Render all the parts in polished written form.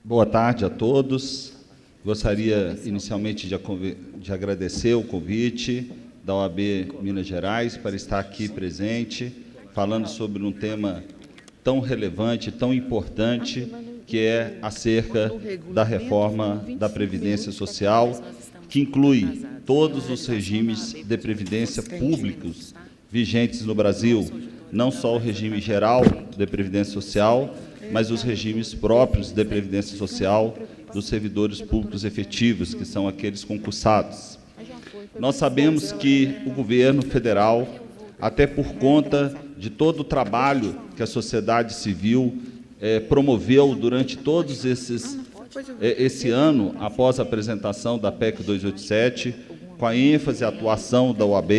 Boa tarde a todos. Gostaria, inicialmente, de agradecer o convite da OAB Minas Gerais para estar aqui presente, falando sobre um tema tão relevante, tão importante, que é acerca da reforma da Previdência Social, que inclui todos os regimes de previdência públicos vigentes no Brasil, não só o regime geral de Previdência Social, mas os regimes próprios de Previdência Social dos servidores públicos efetivos, que são aqueles concursados. Nós sabemos que o governo federal, até por conta de todo o trabalho que a sociedade civil promoveu durante todos esse ano, após a apresentação da PEC 287, com a ênfase e atuação da OAB,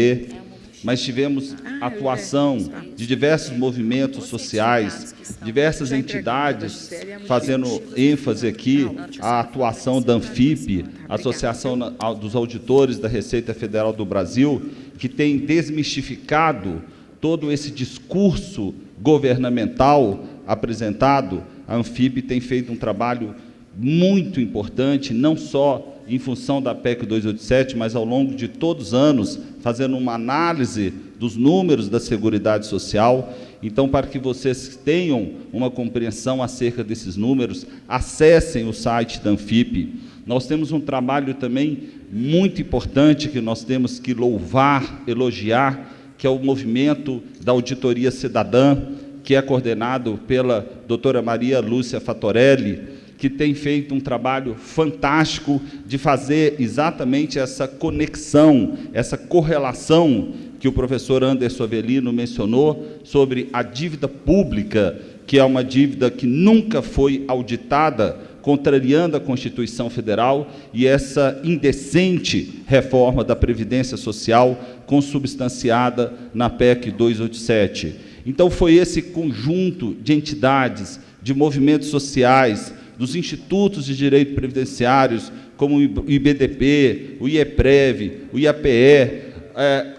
mas tivemos atuação de diversos movimentos sociais, diversas entidades, fazendo ênfase aqui à atuação da ANFIP, Associação dos Auditores da Receita Federal do Brasil, que tem desmistificado todo esse discurso governamental apresentado. A ANFIP tem feito um trabalho muito importante, não só em função da PEC 287, mas ao longo de todos os anos, fazendo uma análise dos números da Seguridade Social. Então, para que vocês tenham uma compreensão acerca desses números, acessem o site da ANFIP. Nós temos um trabalho também muito importante que nós temos que louvar, elogiar, que é o movimento da Auditoria Cidadã, que é coordenado pela doutora Maria Lúcia Fatorelli, que tem feito um trabalho fantástico de fazer exatamente essa conexão, essa correlação que o professor Anderson Avelino mencionou sobre a dívida pública, que é uma dívida que nunca foi auditada, contrariando a Constituição Federal, e essa indecente reforma da Previdência Social consubstanciada na PEC 287. Então, foi esse conjunto de entidades, de movimentos sociais, dos institutos de direito previdenciários, como o IBDP, o IEPREV, o IAPE,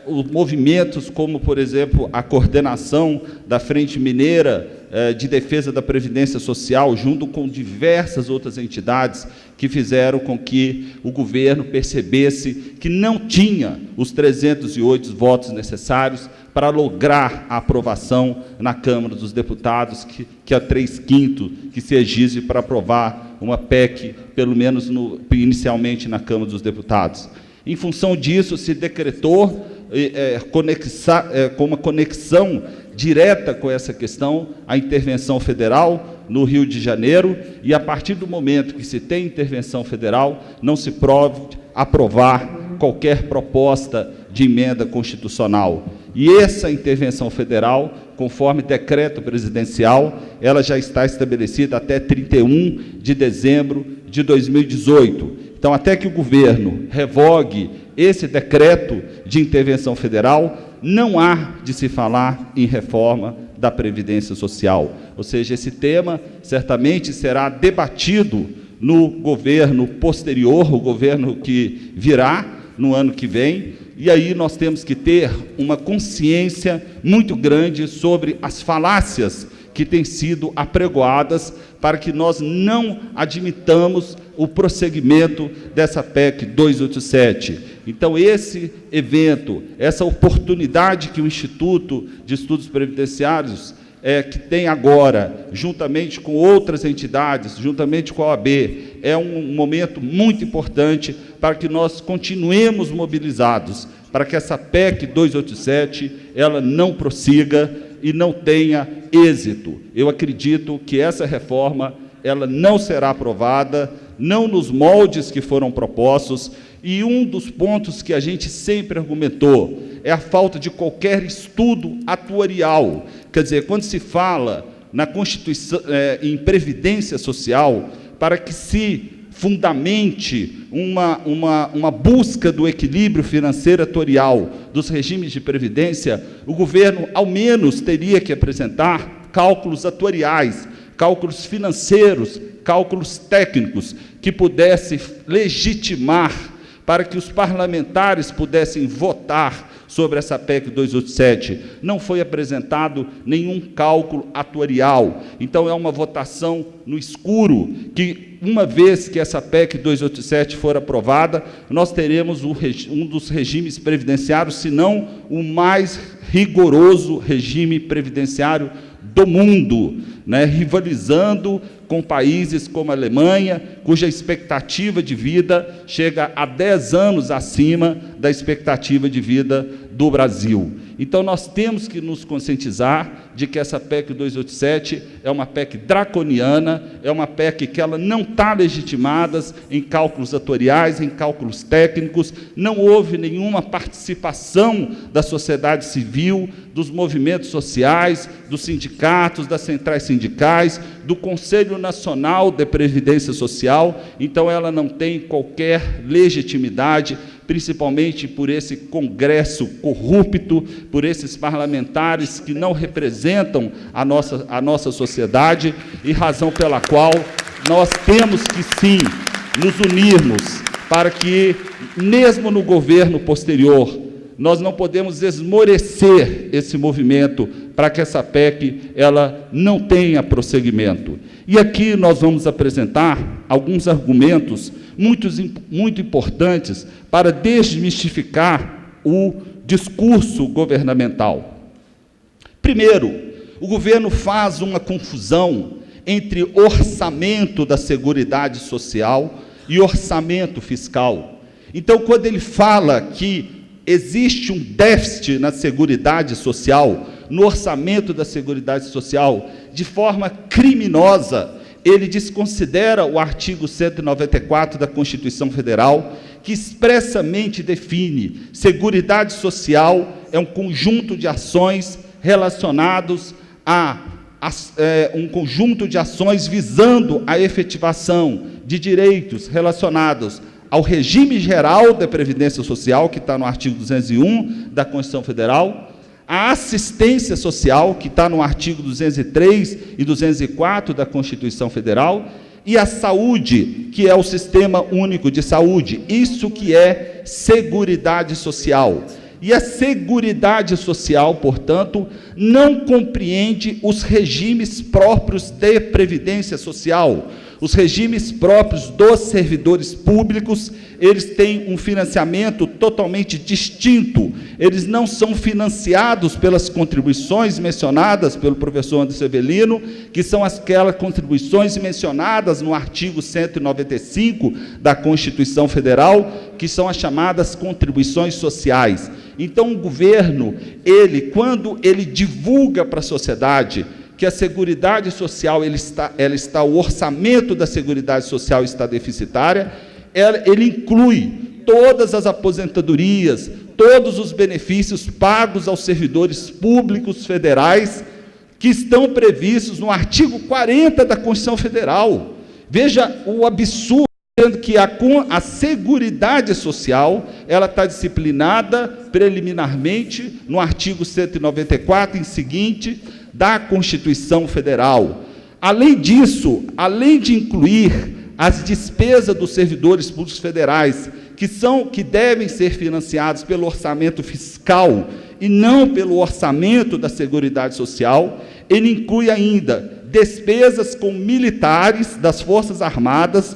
os movimentos como, por exemplo, a coordenação da Frente Mineira de Defesa da Previdência Social, junto com diversas outras entidades, que fizeram com que o governo percebesse que não tinha os 308 votos necessários para lograr a aprovação na Câmara dos Deputados, que é 3/5 que se exige para aprovar uma PEC, pelo menos inicialmente na Câmara dos Deputados. Em função disso, se decretou com uma conexão direta com essa questão, a intervenção federal no Rio de Janeiro, e a partir do momento que se tem intervenção federal, não se pode aprovar qualquer proposta de emenda constitucional. E essa intervenção federal, conforme decreto presidencial, ela já está estabelecida até 31 de dezembro de 2018. Então, até que o governo revogue esse decreto de intervenção federal, não há de se falar em reforma da Previdência Social. Ou seja, esse tema certamente será debatido no governo posterior, o governo que virá no ano que vem, e aí nós temos que ter uma consciência muito grande sobre as falácias que têm sido apregoadas para que nós não admitamos o prosseguimento dessa PEC 287. Então, esse evento, essa oportunidade que o Instituto de Estudos Previdenciários que tem agora, juntamente com outras entidades, juntamente com a OAB, é um momento muito importante para que nós continuemos mobilizados, para que essa PEC 287 ela não prossiga e não tenha êxito. Eu acredito que essa reforma ela não será aprovada, não nos moldes que foram propostos, e um dos pontos que a gente sempre argumentou é a falta de qualquer estudo atuarial. Quer dizer, quando se fala na Constituição, em Previdência Social, para que se fundamente uma busca do equilíbrio financeiro atuarial dos regimes de previdência, o governo, ao menos, teria que apresentar cálculos atuariais, cálculos financeiros, cálculos técnicos, que pudessem legitimar para que os parlamentares pudessem votar sobre essa PEC 287. Não foi apresentado nenhum cálculo atuarial. Então, é uma votação no escuro, que, uma vez que essa PEC 287 for aprovada, nós teremos um dos regimes previdenciários, se não o mais rigoroso regime previdenciário do mundo, né, rivalizando com países como a Alemanha, cuja expectativa de vida chega a 10 anos acima da expectativa de vida do Brasil. Então, nós temos que nos conscientizar de que essa PEC 287 é uma PEC draconiana, é uma PEC que ela não está legitimada em cálculos atuariais, em cálculos técnicos, não houve nenhuma participação da sociedade civil, dos movimentos sociais, dos sindicatos, das centrais sindicais, do Conselho Nacional de Previdência Social. Então, ela não tem qualquer legitimidade, principalmente por esse Congresso corrupto, por esses parlamentares que não representam a nossa sociedade, e razão pela qual nós temos que, sim, nos unirmos para que, mesmo no governo posterior, nós não podemos esmorecer esse movimento para que essa PEC ela não tenha prosseguimento. E aqui nós vamos apresentar alguns argumentos muito importantes para desmistificar o discurso governamental. Primeiro, o governo faz uma confusão entre orçamento da Seguridade Social e orçamento fiscal. Então, quando ele fala que existe um déficit na Seguridade Social, no orçamento da Seguridade Social, de forma criminosa, ele desconsidera o artigo 194 da Constituição Federal, que expressamente define: Seguridade Social é um conjunto de ações relacionados um conjunto de ações visando a efetivação de direitos relacionados ao regime geral da Previdência Social, que está no artigo 201 da Constituição Federal, a assistência social, que está no artigo 203 e 204 da Constituição Federal, e a saúde, que é o Sistema Único de Saúde, isso que é Seguridade Social. E a Seguridade Social, portanto, não compreende os regimes próprios de Previdência Social. Os regimes próprios dos servidores públicos, eles têm um financiamento totalmente distinto. Eles não são financiados pelas contribuições mencionadas pelo professor Anderson Severino, que são aquelas contribuições mencionadas no artigo 195 da Constituição Federal, que são as chamadas contribuições sociais. Então, o governo, quando ele divulga para a sociedade que a Seguridade Social, o orçamento da Seguridade Social está deficitária, ele inclui todas as aposentadorias, todos os benefícios pagos aos servidores públicos federais, que estão previstos no artigo 40 da Constituição Federal. Veja o absurdo, sendo que a Seguridade Social, ela está disciplinada preliminarmente no artigo 194 em seguinte da Constituição Federal. Além disso, além de incluir as despesas dos servidores públicos federais, que devem ser financiados pelo orçamento fiscal e não pelo orçamento da Seguridade Social, ele inclui ainda despesas com militares das Forças Armadas,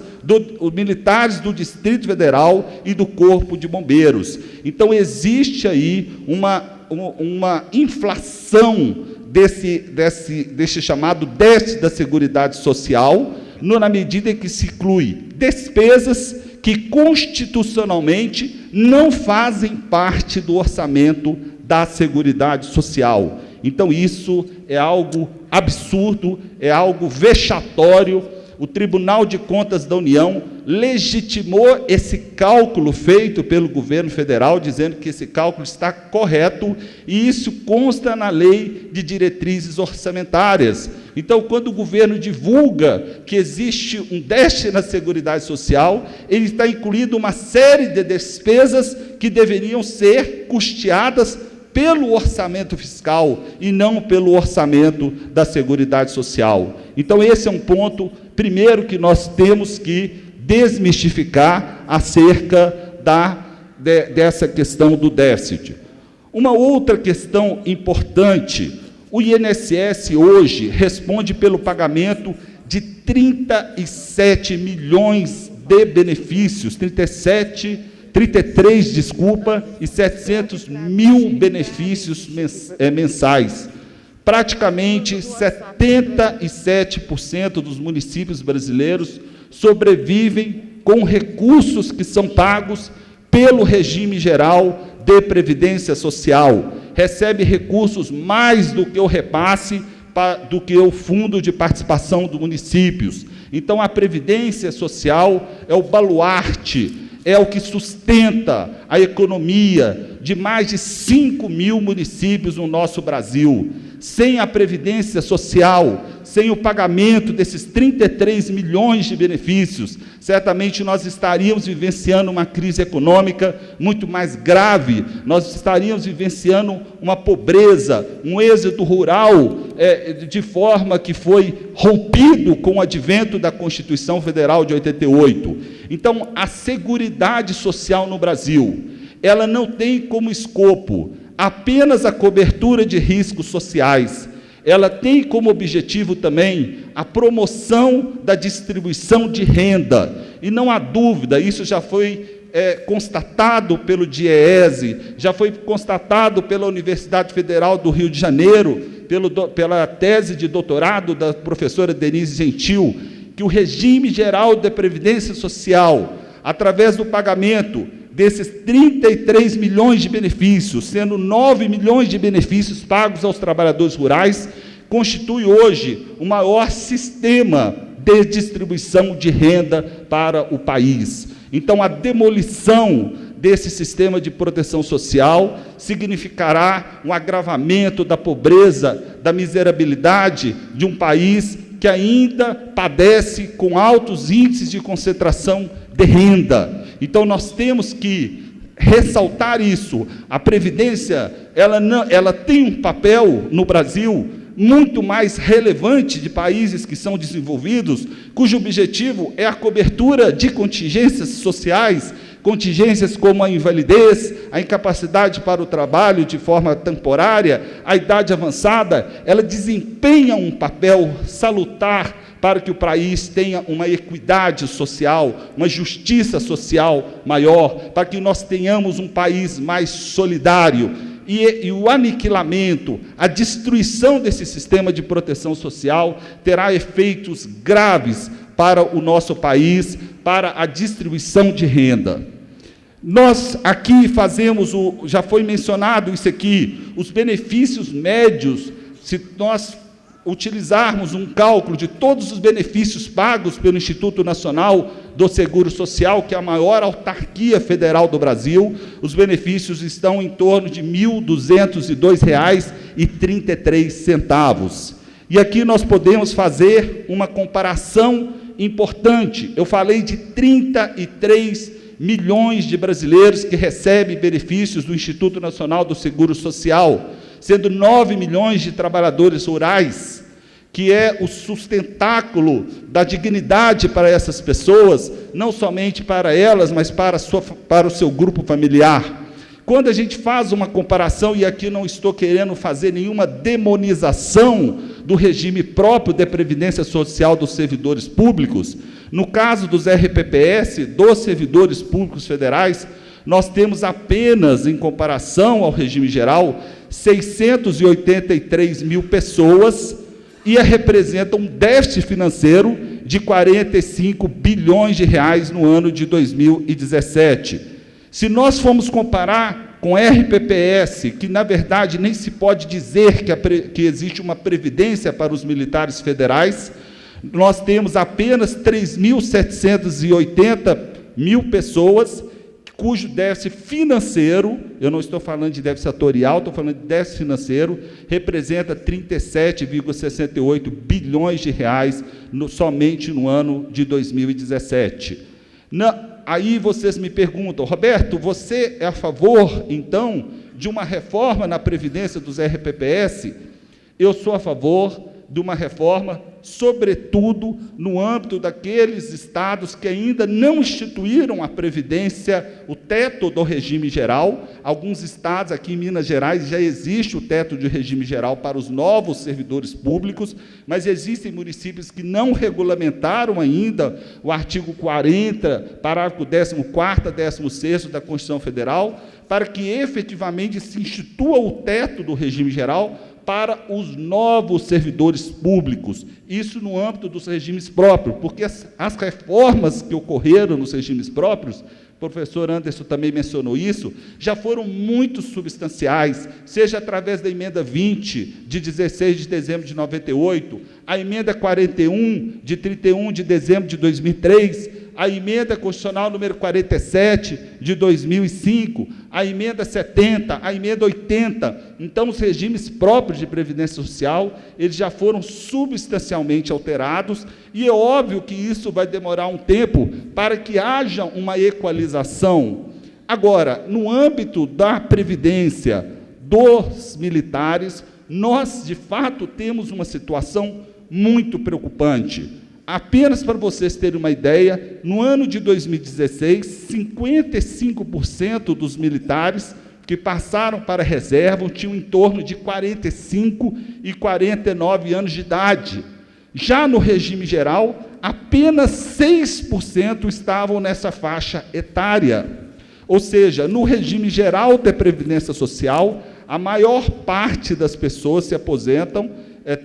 os militares do Distrito Federal e do Corpo de Bombeiros. Então, existe aí uma inflação desse chamado déficit da Seguridade Social, na medida em que se inclui despesas que constitucionalmente não fazem parte do orçamento da Seguridade Social. Então, isso é algo absurdo, é algo vexatório. O Tribunal de Contas da União legitimou esse cálculo feito pelo governo federal, dizendo que esse cálculo está correto, e isso consta na Lei de Diretrizes Orçamentárias. Então, quando o governo divulga que existe um déficit na Seguridade Social, ele está incluindo uma série de despesas que deveriam ser custeadas pelo orçamento fiscal e não pelo orçamento da Seguridade Social. Então, esse é um ponto, primeiro, que nós temos que desmistificar acerca dessa questão do déficit. Uma outra questão importante: o INSS hoje responde pelo pagamento de 37 milhões de benefícios, 33, desculpa, e 700 mil benefícios mensais. Praticamente 77% dos municípios brasileiros sobrevivem com recursos que são pagos pelo regime geral de previdência social. Recebe recursos mais do que o repasse, do que o fundo de participação dos municípios. Então, a previdência social é o baluarte, é o que sustenta a economia de mais de 5 mil municípios no nosso Brasil. Sem a previdência social, sem o pagamento desses 33 milhões de benefícios, certamente nós estaríamos vivenciando uma crise econômica muito mais grave, nós estaríamos vivenciando uma pobreza, um êxodo rural, de forma que foi rompido com o advento da Constituição Federal de 88. Então, a Seguridade Social no Brasil, ela não tem como escopo apenas a cobertura de riscos sociais, ela tem como objetivo também a promoção da distribuição de renda, e não há dúvida, isso já foi constatado pelo DIEESE, já foi constatado pela Universidade Federal do Rio de Janeiro, pela tese de doutorado da professora Denise Gentil, que o regime geral de previdência social, através do pagamento desses 33 milhões de benefícios, sendo 9 milhões de benefícios pagos aos trabalhadores rurais, constitui hoje o maior sistema de distribuição de renda para o país. Então, a demolição desse sistema de proteção social significará um agravamento da pobreza, da miserabilidade de um país que ainda padece com altos índices de concentração de renda. Então, nós temos que ressaltar isso. A Previdência, ela tem um papel no Brasil muito mais relevante de países que são desenvolvidos, cujo objetivo é a cobertura de contingências sociais, contingências como a invalidez, a incapacidade para o trabalho de forma temporária, a idade avançada. Ela desempenha um papel salutar para que o país tenha uma equidade social, uma justiça social maior, para que nós tenhamos um país mais solidário. E o aniquilamento, a destruição desse sistema de proteção social terá efeitos graves para o nosso país, para a distribuição de renda. Nós aqui fazemos, já foi mencionado isso aqui, os benefícios médios, se nós utilizarmos um cálculo de todos os benefícios pagos pelo Instituto Nacional do Seguro Social, que é a maior autarquia federal do Brasil, os benefícios estão em torno de R$ 1.202,33. E aqui nós podemos fazer uma comparação importante. Eu falei de 33 milhões de brasileiros que recebem benefícios do Instituto Nacional do Seguro Social, sendo 9 milhões de trabalhadores rurais, que é o sustentáculo da dignidade para essas pessoas, não somente para elas, mas para o seu grupo familiar. Quando a gente faz uma comparação, e aqui não estou querendo fazer nenhuma demonização do regime próprio de previdência social dos servidores públicos, no caso dos RPPS, dos servidores públicos federais, nós temos apenas, em comparação ao regime geral, 683 mil pessoas, e representa um déficit financeiro de 45 bilhões de reais no ano de 2017. Se nós formos comparar com RPPS, que, na verdade, nem se pode dizer que existe uma previdência para os militares federais, nós temos apenas 3.780 mil pessoas, cujo déficit financeiro, eu não estou falando de déficit setorial, estou falando de déficit financeiro, representa 37,68 bilhões de reais somente no ano de 2017. Aí vocês me perguntam, Roberto, você é a favor, então, de uma reforma na Previdência dos RPPS? Eu sou a favor de uma reforma sobretudo no âmbito daqueles estados que ainda não instituíram a Previdência, o teto do regime geral. Alguns estados, aqui em Minas Gerais, já existe o teto de regime geral para os novos servidores públicos, mas existem municípios que não regulamentaram ainda o artigo 40, parágrafo 14º, 16º da Constituição Federal, para que efetivamente se institua o teto do regime geral para os novos servidores públicos, isso no âmbito dos regimes próprios, porque as reformas que ocorreram nos regimes próprios, o professor Anderson também mencionou isso, já foram muito substanciais, seja através da emenda 20, de 16 de dezembro de 98, a emenda 41, de 31 de dezembro de 2003, a emenda constitucional número 47, de 2005, a emenda 70, a emenda 80. Então, os regimes próprios de previdência social, eles já foram substancialmente alterados, e é óbvio que isso vai demorar um tempo para que haja uma equalização. Agora, no âmbito da previdência dos militares, nós, de fato, temos uma situação muito preocupante. Apenas para vocês terem uma ideia, no ano de 2016, 55% dos militares que passaram para a reserva tinham em torno de 45 e 49 anos de idade. Já no regime geral, apenas 6% estavam nessa faixa etária. Ou seja, no regime geral da Previdência Social, a maior parte das pessoas se aposentam,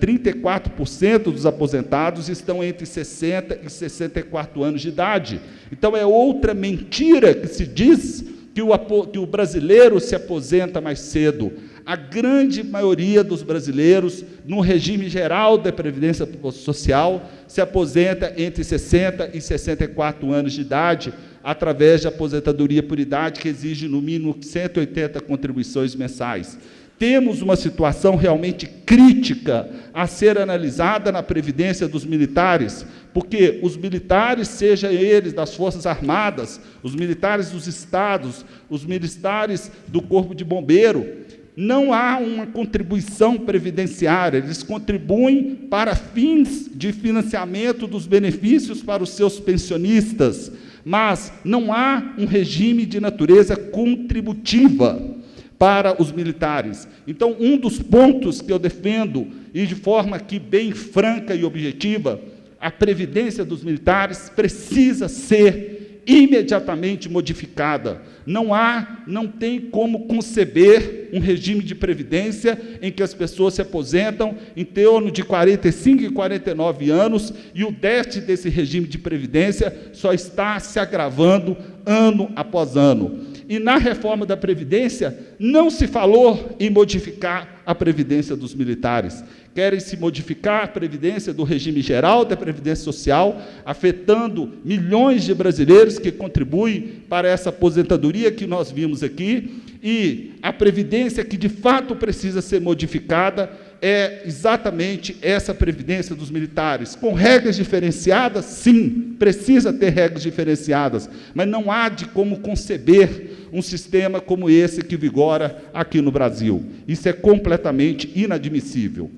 34% dos aposentados estão entre 60 e 64 anos de idade. Então, é outra mentira que se diz que o brasileiro se aposenta mais cedo. A grande maioria dos brasileiros, no regime geral da Previdência Social, se aposenta entre 60 e 64 anos de idade, através de aposentadoria por idade, que exige, no mínimo, 180 contribuições mensais. Temos uma situação realmente crítica a ser analisada na Previdência dos militares, porque os militares, seja eles das Forças Armadas, os militares dos estados, os militares do Corpo de Bombeiro, não há uma contribuição previdenciária, eles contribuem para fins de financiamento dos benefícios para os seus pensionistas, mas não há um regime de natureza contributiva para os militares. Então, um dos pontos que eu defendo, e de forma aqui bem franca e objetiva, a Previdência dos militares precisa ser imediatamente modificada. Não tem como conceber um regime de previdência em que as pessoas se aposentam em torno de 45 e 49 anos, e o déficit desse regime de previdência só está se agravando ano após ano. E na reforma da Previdência, não se falou em modificar a Previdência dos militares. Querem-se modificar a Previdência do regime geral da Previdência Social, afetando milhões de brasileiros que contribuem para essa aposentadoria que nós vimos aqui, e a Previdência que, de fato, precisa ser modificada é exatamente essa Previdência dos militares. Com regras diferenciadas, sim, precisa ter regras diferenciadas, mas não há de como conceber um sistema como esse que vigora aqui no Brasil. Isso é completamente inadmissível.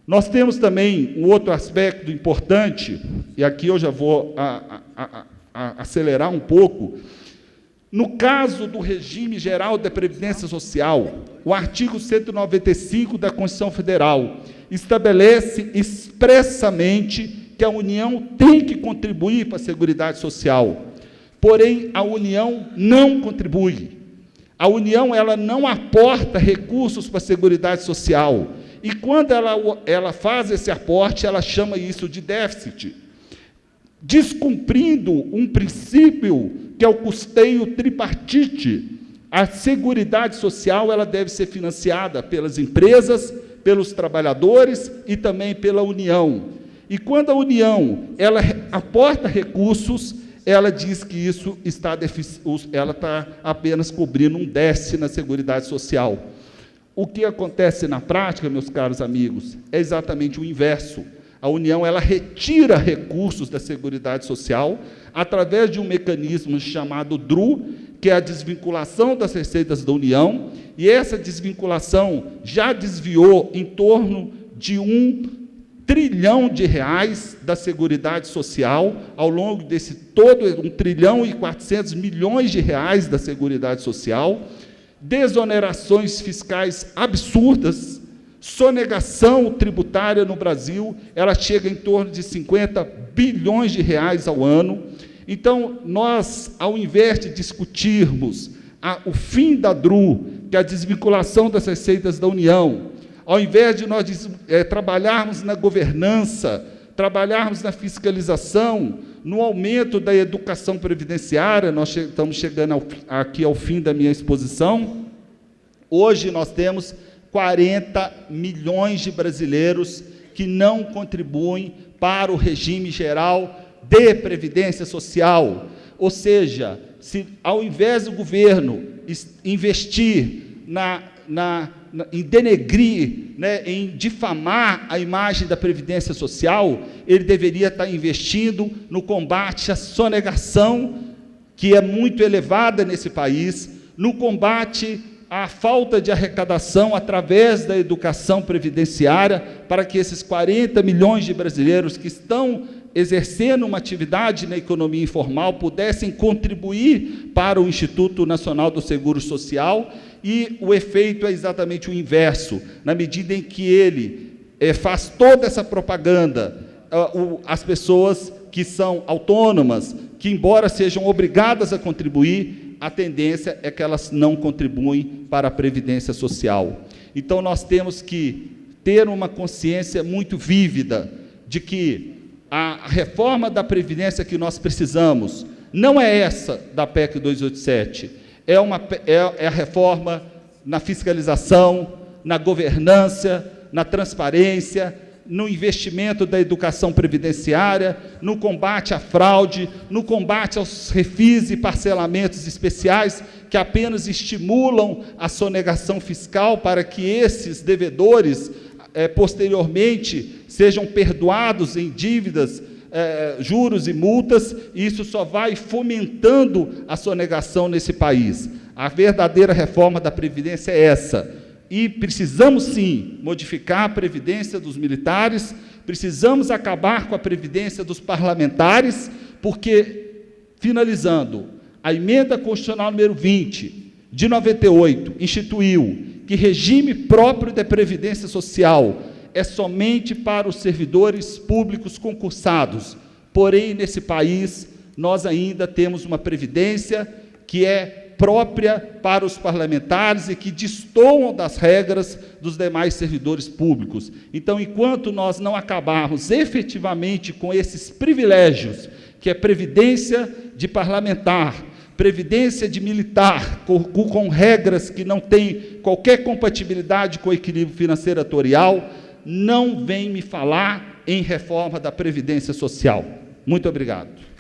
Nós temos também um outro aspecto importante, e aqui eu já vou acelerar um pouco. No caso do regime geral da Previdência Social, o artigo 195 da Constituição Federal estabelece expressamente que a União tem que contribuir para a Seguridade Social. Porém, a União não contribui. A União ela não aporta recursos para a Seguridade Social. E quando ela faz esse aporte, ela chama isso de déficit, descumprindo um princípio que é o custeio tripartite. A Seguridade Social ela deve ser financiada pelas empresas, pelos trabalhadores e também pela União. E quando a União ela aporta recursos, ela diz que isso ela está apenas cobrindo um déficit na Seguridade Social. O que acontece na prática, meus caros amigos, é exatamente o inverso. A União ela retira recursos da Seguridade Social através de um mecanismo chamado DRU, que é a desvinculação das receitas da União, e essa desvinculação já desviou em torno de 1 trilhão de reais da Seguridade Social, ao longo desse todo, 1.400 bilhões da Seguridade Social, desonerações fiscais absurdas, sonegação tributária no Brasil, ela chega em torno de 50 bilhões de reais ao ano. Então, nós, ao invés de discutirmos o fim da DRU, que é a desvinculação das receitas da União, ao invés de nós trabalharmos na governança, trabalharmos na fiscalização, no aumento da educação previdenciária, nós estamos chegando aqui ao fim da minha exposição, hoje nós temos 40 milhões de brasileiros que não contribuem para o regime geral de previdência social. Ou seja, se ao invés do governo investir em denegrir, em difamar a imagem da Previdência Social, ele deveria estar investindo no combate à sonegação, que é muito elevada nesse país, no combate à falta de arrecadação através da educação previdenciária, para que esses 40 milhões de brasileiros que estão exercendo uma atividade na economia informal pudessem contribuir para o Instituto Nacional do Seguro Social. E o efeito é exatamente o inverso, na medida em que ele faz toda essa propaganda, as pessoas que são autônomas, que embora sejam obrigadas a contribuir, a tendência é que elas não contribuem para a Previdência Social. Então, nós temos que ter uma consciência muito vívida de que a reforma da Previdência que nós precisamos não é essa da PEC 287, é a reforma na fiscalização, na governança, na transparência, no investimento da educação previdenciária, no combate à fraude, no combate aos refis e parcelamentos especiais que apenas estimulam a sonegação fiscal para que esses devedores, posteriormente, sejam perdoados em dívidas, juros e multas, e isso só vai fomentando a sonegação nesse país. A verdadeira reforma da Previdência é essa. E precisamos, sim, modificar a Previdência dos militares, precisamos acabar com a Previdência dos parlamentares, porque, finalizando, a Emenda Constitucional número 20, de 98, instituiu que regime próprio da Previdência Social é somente para os servidores públicos concursados. Porém, nesse país, nós ainda temos uma Previdência que é própria para os parlamentares e que destoam das regras dos demais servidores públicos. Então, enquanto nós não acabarmos efetivamente com esses privilégios, que é previdência de parlamentar, previdência de militar, com regras que não têm qualquer compatibilidade com o equilíbrio financeiro-atorial, não vem me falar em reforma da Previdência Social. Muito obrigado.